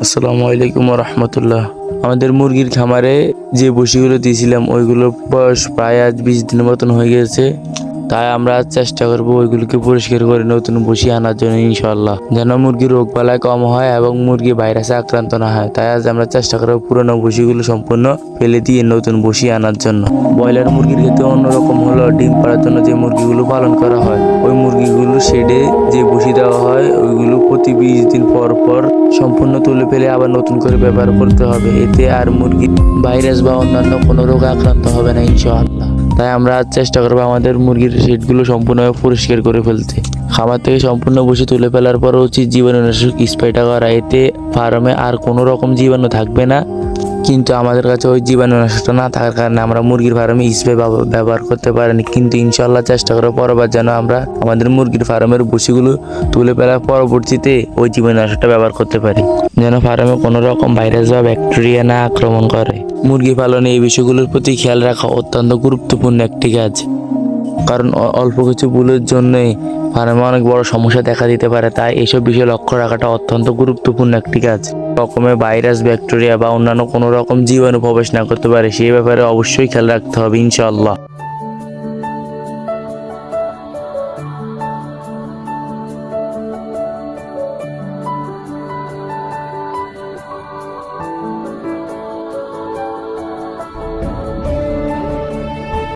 আসসালামু আলাইকুম রহমতুল্লাহ। আমাদের মুরগির খামারে যে বসিগুলো দিয়েছিলাম ওইগুলোর বয়স প্রায় আজ 20 দিনের মতন হয়ে গেছে। তাই আমরা আজ চেষ্টা করবো ওইগুলোকে পরিষ্কার করে নতুন বসি আনার জন্য ইনশাল্লাহ, যেন মুরগির রোগ বালাই কম হয় এবং মুরগি ভাইরাসে আক্রান্ত না হয়। তাই আজ আমরা চেষ্টা করবো পুরোনো বসিগুলো সম্পূর্ণ ফেলে দিয়ে নতুন বসি আনার জন্য। ব্রয়লার মুরগির ক্ষেত্রে অন্যরকম হলো, ডিম পাড়ার জন্য যে মুরগিগুলো পালন করা হয় ওই মুরগিগুলো শেডে যে বসি দেওয়া হয় ওইগুলো প্রতি 20 দিন পর পর সম্পূর্ণ তুলে ফেলে আবার নতুন করে ব্যবহার করতে হবে। এতে আর মুরগি ভাইরাস বা অন্যান্য কোনো রোগে আক্রান্ত হবে না ইনশাআল্লাহ। তাই আমরা আজ চেষ্টা করবো আমাদের মুরগির শেডগুলো সম্পূর্ণভাবে পরিষ্কার করে ফেলতে। খামার থেকে সম্পূর্ণ বসে তুলে ফেলার পর উচিত জীবাণুনাশক স্প্রেটা করা। এতে ফার্মে আর কোনো রকম জীবাণু থাকবে না, কিন্তু আমাদের কাছে ওই জীবাণুনাশকটা না থাকার কারণে আমরা মুরগির ফার্মে স্প্রে ব্যবহার করতে পারিনি। কিন্তু ইনশাল্লাহ চেষ্টা করবো পরবার যেন আমরা আমাদের মুরগির ফার্মের বসিগুলো তুলে ফেলার পরবর্তীতে ওই জীবাণুনাশকটা ব্যবহার করতে পারি, যেন ফার্মে কোনো রকম ভাইরাস বা ব্যাকটেরিয়া না আক্রমণ করে। মুরগি পালনে এই বিষয়গুলোর প্রতি খেয়াল রাখা অত্যন্ত গুরুত্বপূর্ণ একটি কাজ, কারণ অল্প কিছু ভুলের জন্যই ফার্মে অনেক বড় সমস্যা দেখা দিতে পারে। তাই এইসব বিষয়ে লক্ষ্য রাখাটা অত্যন্ত গুরুত্বপূর্ণ একটি কাজ। রকমের ভাইরাস, ব্যাকটেরিয়া বা অন্যান্য কোনো রকম জীবাণু প্রবেশ না করতে পারে সেই ব্যাপারে অবশ্যই খেয়াল রাখতে হবে ইনশাআল্লাহ।